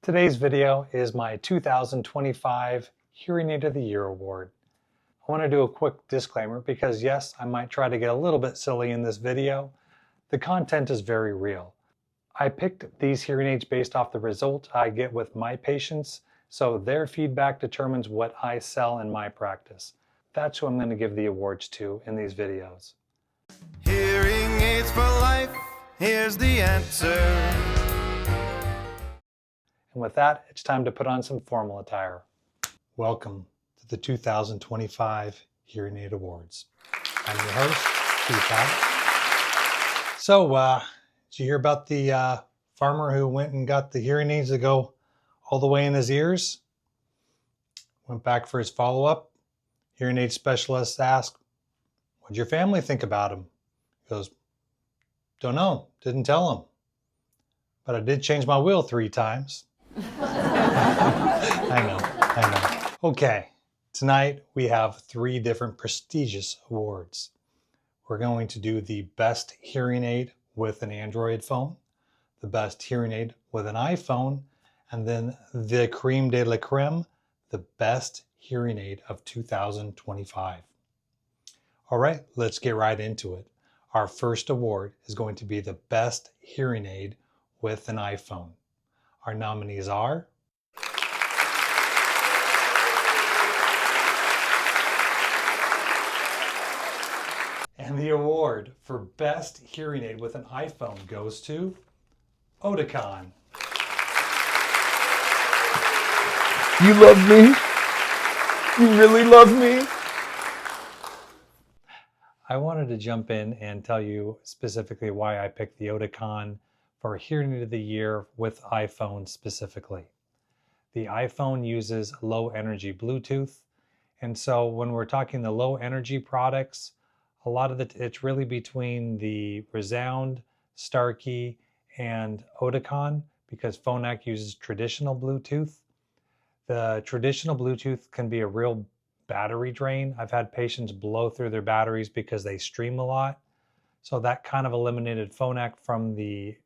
Today's video is my 2025 Hearing Aid of the Year Award. I want to do a quick disclaimer because yes, I might try to get a little bit silly in this video. The content is very real. I picked these hearing aids based off the result I get with my patients, so their feedback determines what I sell in my practice. That's who I'm going to give the awards to in these videos. Hearing aids for life, here's the answer. And with that, it's time to put on some formal attire. Welcome to the 2025 Hearing Aid Awards. I'm your host, Keith Howard. So, did you hear about the farmer who went and got the hearing aids that go all the way in his ears? Went back for his follow-up. Hearing aid specialist asked, "What'd your family think about him?" He goes, "Don't know, didn't tell him. But I did change my wheel 3 times. I know. Okay, tonight we have 3 different prestigious awards. We're going to do the best hearing aid with an Android phone, the best hearing aid with an iPhone, and then the creme de la creme, the best hearing aid of 2025. All right, let's get right into it. Our first award is going to be the best hearing aid with an iPhone. Our nominees are and the award for best hearing aid with an iPhone goes to Oticon. You love me? You really love me? I wanted to jump in and tell you specifically why I picked the Oticon for Hearing Aid of the Year with iPhone specifically. The iPhone uses low energy Bluetooth, and so when we're talking the low energy products, a lot of it's really between the Resound, Starkey, and Oticon because Phonak uses traditional Bluetooth. The traditional Bluetooth can be a real battery drain. I've had patients blow through their batteries because they stream a lot. So that kind of eliminated Phonak from the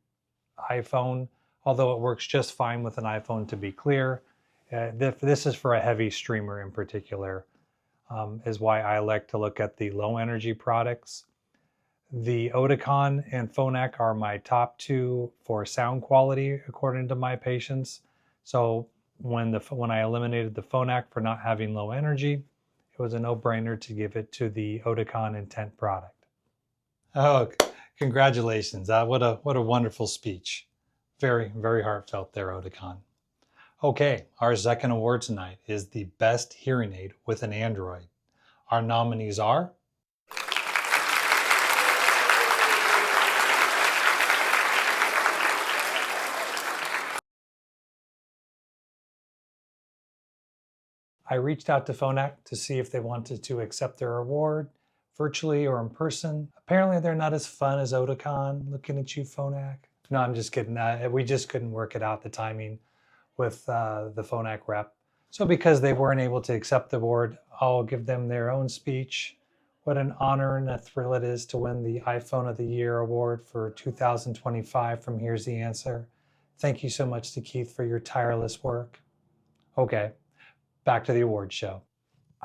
iPhone, although it works just fine with an iPhone to be clear. This is for a heavy streamer in particular, is why I like to look at the low energy products. The Oticon and Phonak are my top 2 for sound quality according to my patients. So when I eliminated the Phonak for not having low energy, it was a no-brainer to give it to the Oticon Intent product. Oh, congratulations. What a wonderful speech. Very, very heartfelt there, Oticon. Okay, our second award tonight is the best hearing aid with an Android. Our nominees are I reached out to Phonak to see if they wanted to accept their award virtually or in person. Apparently they're not as fun as Oticon. Looking at you, Phonak. No, I'm just kidding. We just couldn't work it out, the timing with the Phonak rep. So because they weren't able to accept the award, I'll give them their own speech. What an honor and a thrill it is to win the iPhone of the Year award for 2025 from Here's the Answer. Thank you so much to Keith for your tireless work. Okay, back to the award show.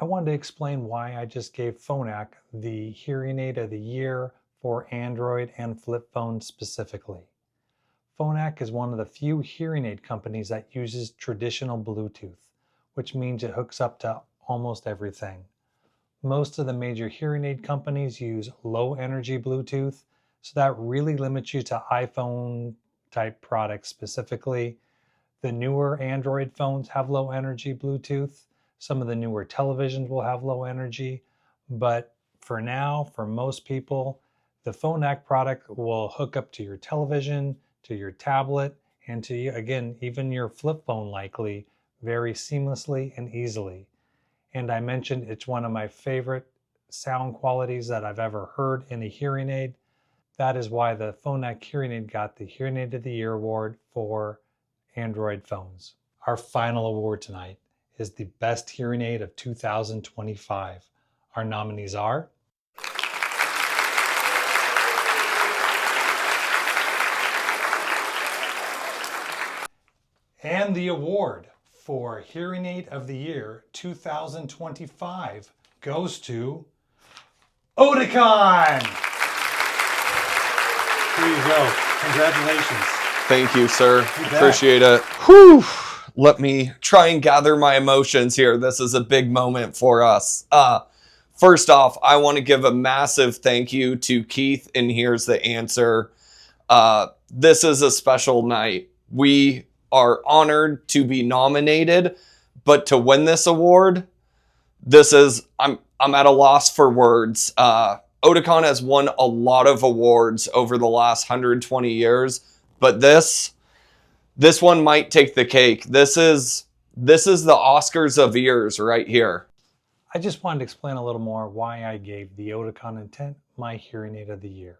I wanted to explain why I just gave Phonak the Hearing Aid of the Year for Android and flip phones specifically. Phonak is one of the few hearing aid companies that uses traditional Bluetooth, which means it hooks up to almost everything. Most of the major hearing aid companies use low energy Bluetooth, so that really limits you to iPhone type products specifically. The newer Android phones have low energy Bluetooth. Some of the newer televisions will have low energy, but for now, for most people, the Phonak product will hook up to your television, to your tablet, and to, again, even your flip phone likely, very seamlessly and easily. And I mentioned it's one of my favorite sound qualities that I've ever heard in a hearing aid. That is why the Phonak hearing aid got the Hearing Aid of the Year award for Android phones. Our final award tonight is the best hearing aid of 2025. Our nominees are And the award for Hearing Aid of the Year 2025 goes to Oticon. Here you go. Congratulations. Thank you, sir. You bet. Appreciate it. Whew. Let me try and gather my emotions here. This is a big moment for us. First off, I want to give a massive thank you to Keith, and here's the answer. This is a special night. We are honored to be nominated, but to win this award, I'm at a loss for words. Oticon has won a lot of awards over the last 120 years, but this one might take the cake. This is the Oscars of ears right here. I just wanted to explain a little more why I gave the Oticon Intent my Hearing Aid of the Year.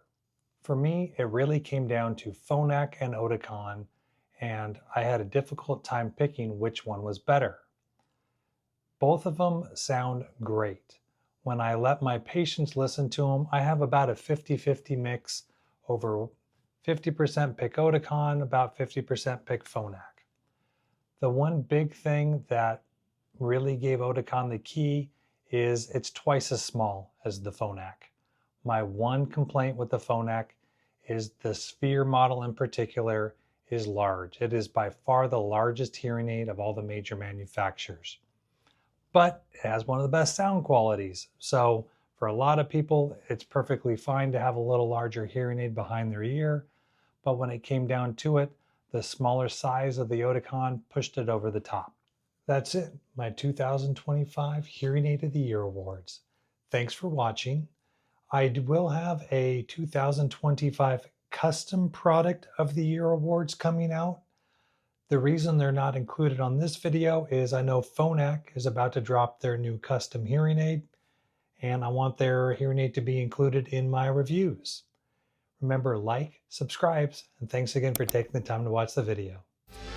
For me, it really came down to Phonak and Oticon, and I had a difficult time picking which one was better. Both of them sound great. When I let my patients listen to them, I have about a 50-50 mix, over 50% pick Oticon, about 50% pick Phonak. The one big thing that really gave Oticon the key is it's twice as small as the Phonak. My one complaint with the Phonak is the sphere model in particular is large. It is by far the largest hearing aid of all the major manufacturers. But it has one of the best sound qualities. So for a lot of people, it's perfectly fine to have a little larger hearing aid behind their ear. But when it came down to it, the smaller size of the Oticon pushed it over the top. That's it, my 2025 Hearing Aid of the Year Awards. Thanks for watching. I will have a 2025 Custom Product of the Year Awards coming out. The reason they're not included on this video is I know Phonak is about to drop their new custom hearing aid, and I want their hearing aid to be included in my reviews. Remember, like, subscribe, and thanks again for taking the time to watch the video.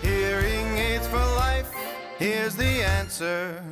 Hearing aids for life, here's the answer.